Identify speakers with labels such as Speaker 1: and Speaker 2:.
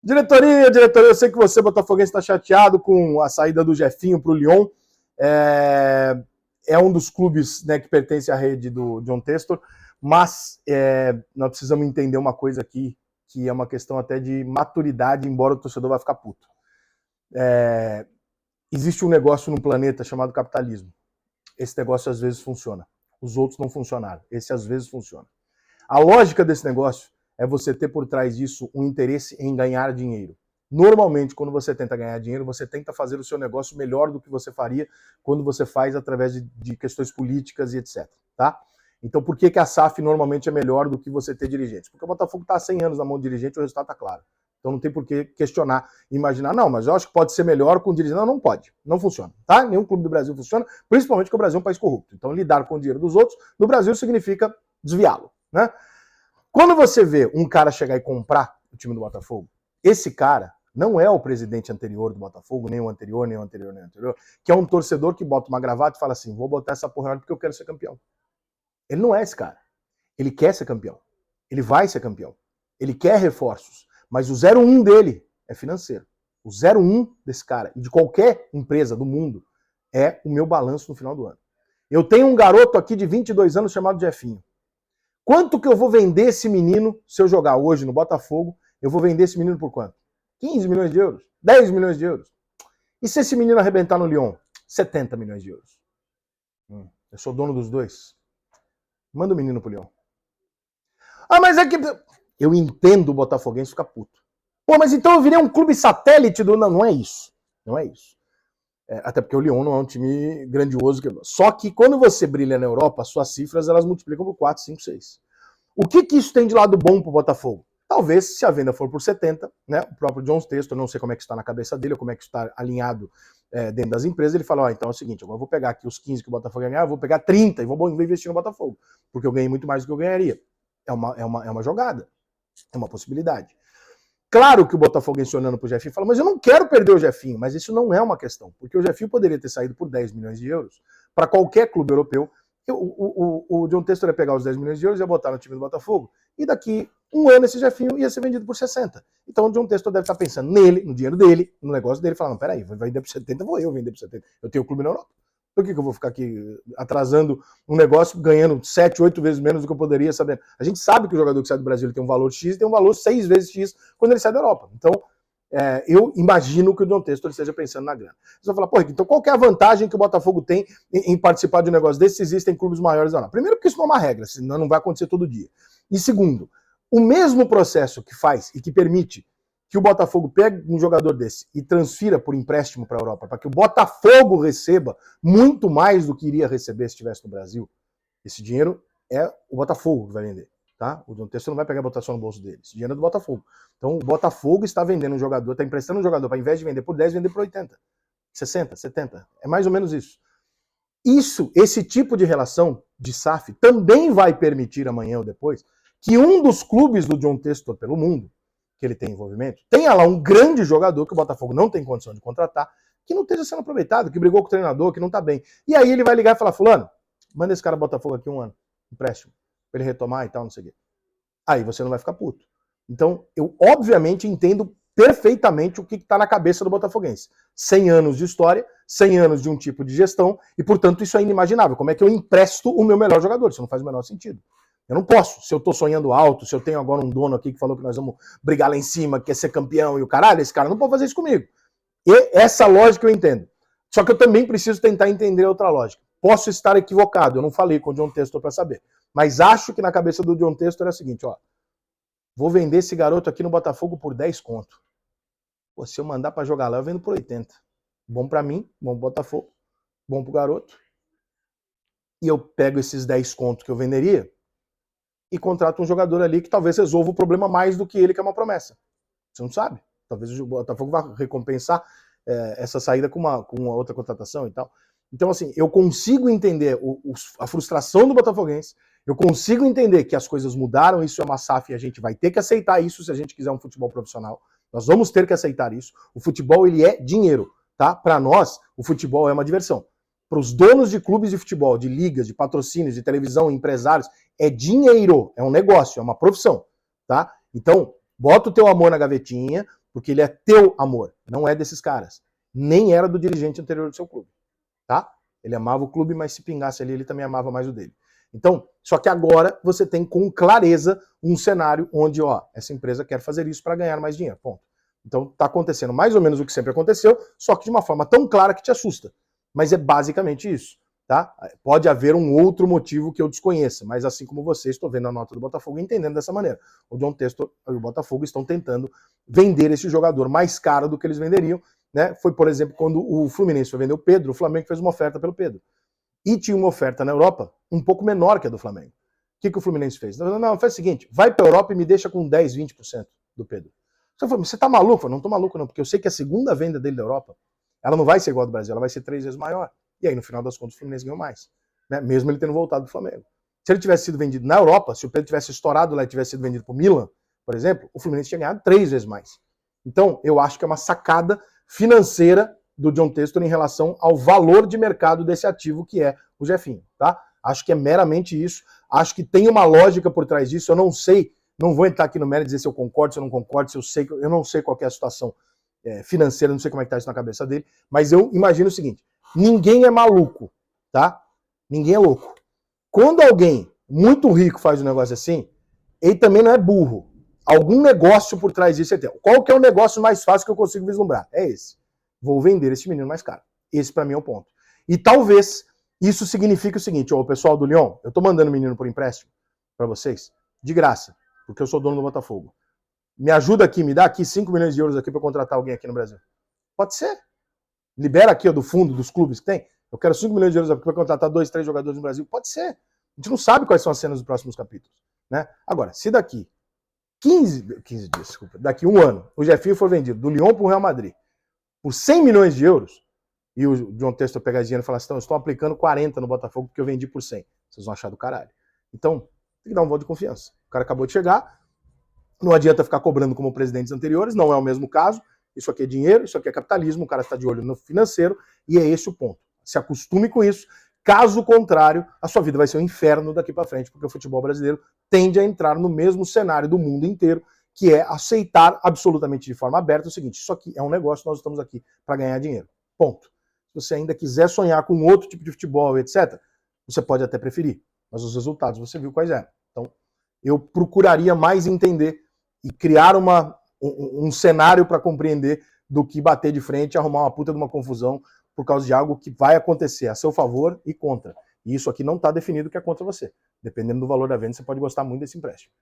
Speaker 1: Diretoria, eu sei que você, botafoguense, está chateado com a saída do Jefinho para o Lyon. É um dos clubes, né, que pertence à rede do John Textor, mas nós precisamos entender uma coisa aqui, que é uma questão até de maturidade, embora o torcedor vá ficar puto. Existe um negócio no planeta chamado capitalismo. Esse negócio às vezes funciona. Os outros não funcionaram. Esse às vezes funciona. A lógica desse negócio é você ter por trás disso um interesse em ganhar dinheiro. Normalmente, quando você tenta ganhar dinheiro, você tenta fazer o seu negócio melhor do que você faria quando você faz através de questões políticas e etc. Tá? Então, por que a SAF normalmente é melhor do que você ter dirigentes? Porque o Botafogo está há 100 anos na mão de dirigente e o resultado está claro. Então não tem por que questionar, imaginar, não, mas eu acho que pode ser melhor com dirigente. Não, não pode, não funciona. Tá? Nenhum clube do Brasil funciona, principalmente porque o Brasil é um país corrupto. Então lidar com o dinheiro dos outros no Brasil significa desviá-lo. Né? Quando você vê um cara chegar e comprar o time do Botafogo, esse cara não é o presidente anterior do Botafogo, nem o anterior, nem o anterior, nem o anterior, que é um torcedor que bota uma gravata e fala assim, vou botar essa porra porque eu quero ser campeão. Ele não é esse cara. Ele quer ser campeão. Ele vai ser campeão. Ele quer reforços. Mas o 01 dele é financeiro. O 01 desse cara e de qualquer empresa do mundo é o meu balanço no final do ano. Eu tenho um garoto aqui de 22 anos chamado Jefinho. Quanto que eu vou vender esse menino, se eu jogar hoje no Botafogo, eu vou vender esse menino por quanto? 15 milhões de euros? 10 milhões de euros? E se esse menino arrebentar no Lyon? 70 milhões de euros. Eu sou dono dos dois. Manda o menino pro Lyon. Ah, mas é que... Eu entendo o botafoguense ficar puto. Pô, mas então eu virei um clube satélite do... Não, não é isso. Não é isso. Até porque o Lyon não é um time grandioso. Só que quando você brilha na Europa, suas cifras elas multiplicam por 4, 5, 6. O que isso tem de lado bom pro Botafogo? Talvez, se a venda for por 70, né, o próprio John Textor, não sei como é que está na cabeça dele, ou como é que está alinhado dentro das empresas, ele fala, então é o seguinte, eu vou pegar aqui os 15 que o Botafogo ganhar, eu vou pegar 30 e vou investir no Botafogo, porque eu ganhei muito mais do que eu ganharia. É uma jogada, é uma possibilidade. Claro que o Botafoguense olhando pro Jefinho fala, mas eu não quero perder o Jefinho, mas isso não é uma questão, porque o Jefinho poderia ter saído por 10 milhões de euros para qualquer clube europeu. O John Textor ia pegar os 10 milhões de euros e ia botar no time do Botafogo, e daqui um ano esse Jefinho ia ser vendido por 60. Então o John Textor deve estar pensando nele, no dinheiro dele, no negócio dele, falando, peraí, vai vender por 70, vou eu vender por 70. Eu tenho o clube na Europa. Por que eu vou ficar aqui atrasando um negócio, ganhando 7, 8 vezes menos do que eu poderia, sabendo? A gente sabe que o jogador que sai do Brasil ele tem um valor X, tem um valor 6 vezes X quando ele sai da Europa. Então, eu imagino que o John Textor esteja pensando na grana. Você vai falar, porra, então qual que é a vantagem que o Botafogo tem em participar de um negócio desse se existem clubes maiores ou não? Primeiro, porque isso não é uma regra, senão não vai acontecer todo dia. E segundo, o mesmo processo que faz e que permite que o Botafogo pegue um jogador desse e transfira por empréstimo para a Europa, para que o Botafogo receba muito mais do que iria receber se estivesse no Brasil, esse dinheiro é o Botafogo que vai vender. Tá? O John Textor não vai pegar a botação no bolso dele. Esse dinheiro é do Botafogo. Então o Botafogo está vendendo um jogador, está emprestando um jogador para, ao invés de vender por 10, vender por 80, 60, 70. É mais ou menos isso. Esse tipo de relação de SAF também vai permitir amanhã ou depois que um dos clubes do John Textor pelo mundo, que ele tem envolvimento, tenha lá um grande jogador que o Botafogo não tem condição de contratar, que não esteja sendo aproveitado, que brigou com o treinador, que não está bem. E aí ele vai ligar e falar, fulano, manda esse cara Botafogo aqui um ano, empréstimo, para ele retomar e tal, não sei o quê. Aí você não vai ficar puto. Então, eu obviamente entendo perfeitamente o que está na cabeça do botafoguense. 100 anos de história, 100 anos de um tipo de gestão, e portanto isso é inimaginável. Como é que eu empresto o meu melhor jogador? Isso não faz o menor sentido. Eu não posso. Se eu tô sonhando alto, se eu tenho agora um dono aqui que falou que nós vamos brigar lá em cima, que quer ser campeão e o caralho, esse cara não pode fazer isso comigo. E essa lógica eu entendo. Só que eu também preciso tentar entender outra lógica. Posso estar equivocado, eu não falei com o John Textor para saber. Mas acho que na cabeça do John Textor é o seguinte, ó. Vou vender esse garoto aqui no Botafogo por 10 conto. Pô, se eu mandar para jogar lá, eu vendo por 80. Bom para mim, bom pro Botafogo, bom pro garoto. E eu pego esses 10 conto que eu venderia e contrato um jogador ali que talvez resolva o problema mais do que ele, que é uma promessa. Você não sabe. Talvez o Botafogo vá recompensar essa saída com uma outra contratação e tal. Então, assim, eu consigo entender a frustração do botafoguense, eu consigo entender que as coisas mudaram, isso é uma SAF e a gente vai ter que aceitar isso se a gente quiser um futebol profissional. Nós vamos ter que aceitar isso. O futebol, ele é dinheiro, tá? Para nós, o futebol é uma diversão. Para os donos de clubes de futebol, de ligas, de patrocínios, de televisão, empresários, é dinheiro, é um negócio, é uma profissão, tá? Então, bota o teu amor na gavetinha, Porque ele é teu amor, não é desses caras. Nem era do dirigente anterior do seu clube, tá? Ele amava o clube, mas se pingasse ali, ele também amava mais o dele. Então, só que agora você tem com clareza um cenário onde, ó, essa empresa quer fazer isso para ganhar mais dinheiro, ponto. Então tá acontecendo mais ou menos o que sempre aconteceu, só que de uma forma tão clara que te assusta. Mas é basicamente isso, tá? Pode haver um outro motivo que eu desconheça, mas assim como você, estou vendo a nota do Botafogo e entendendo dessa maneira. O John Textor e o Botafogo estão tentando vender esse jogador mais caro do que eles venderiam, né? Foi, por exemplo, quando o Fluminense foi vender o Pedro, o Flamengo fez uma oferta pelo Pedro. E tinha uma oferta na Europa um pouco menor que a do Flamengo. O que o Fluminense fez? Não, faz o seguinte, vai para a Europa e me deixa com 10, 20% do Pedro. Você falou, você tá maluco? Eu falei, não tô maluco não, porque eu sei que a segunda venda dele da Europa, ela não vai ser igual a do Brasil, ela vai ser 3 vezes maior. E aí, no final das contas, o Fluminense ganhou mais, né? Mesmo ele tendo voltado do Flamengo. Se ele tivesse sido vendido na Europa, se o Pedro tivesse estourado lá e tivesse sido vendido para o Milan, por exemplo, o Fluminense tinha ganhado 3 vezes mais. Então, eu acho que é uma sacada financeira do John Textor em relação ao valor de mercado desse ativo que é o Jefinho, tá? Acho que é meramente isso. Acho que tem uma lógica por trás disso. Eu não sei, não vou entrar aqui no mérito e dizer se eu concordo, se eu não concordo, se eu sei, eu não sei qual é a situação financeira, não sei como é que tá isso na cabeça dele, mas eu imagino o seguinte, ninguém é maluco, tá? Ninguém é louco. Quando alguém muito rico faz um negócio assim, ele também não é burro. Algum negócio por trás disso é tem. Qual que é o negócio mais fácil que eu consigo vislumbrar? É esse. Vou vender esse menino mais caro. Esse para mim é o ponto. E talvez isso signifique o seguinte, ó, o pessoal do Lyon, eu tô mandando o menino por empréstimo para vocês, de graça, porque eu sou dono do Botafogo. Me ajuda aqui, me dá aqui 5 milhões de euros aqui para contratar alguém aqui no Brasil. Pode ser. Libera aqui ó, do fundo dos clubes que tem. Eu quero 5 milhões de euros aqui para contratar 2, 3 jogadores no Brasil. Pode ser. A gente não sabe quais são as cenas dos próximos capítulos, né? Agora, se daqui 15 dias, desculpa, daqui um ano, o Jefinho for vendido do Lyon para o Real Madrid por 100 milhões de euros, e o John Textor pegar esse dinheiro e falar assim, então, eu estou aplicando 40 no Botafogo porque eu vendi por 100. Vocês vão achar do caralho. Então, tem que dar um voto de confiança. O cara acabou de chegar, não adianta ficar cobrando como presidentes anteriores, não é o mesmo caso. Isso aqui é dinheiro, isso aqui é capitalismo, o cara está de olho no financeiro, e é esse o ponto. Se acostume com isso. Caso contrário, a sua vida vai ser um inferno daqui para frente, porque o futebol brasileiro tende a entrar no mesmo cenário do mundo inteiro, que é aceitar absolutamente de forma aberta o seguinte, isso aqui é um negócio, nós estamos aqui para ganhar dinheiro. Ponto. Se você ainda quiser sonhar com outro tipo de futebol, etc., você pode até preferir, mas os resultados você viu quais eram. Então, eu procuraria mais entender e criar um cenário para compreender do que bater de frente e arrumar uma puta de uma confusão por causa de algo que vai acontecer a seu favor e contra. E isso aqui não está definido que é contra você. Dependendo do valor da venda, você pode gostar muito desse empréstimo.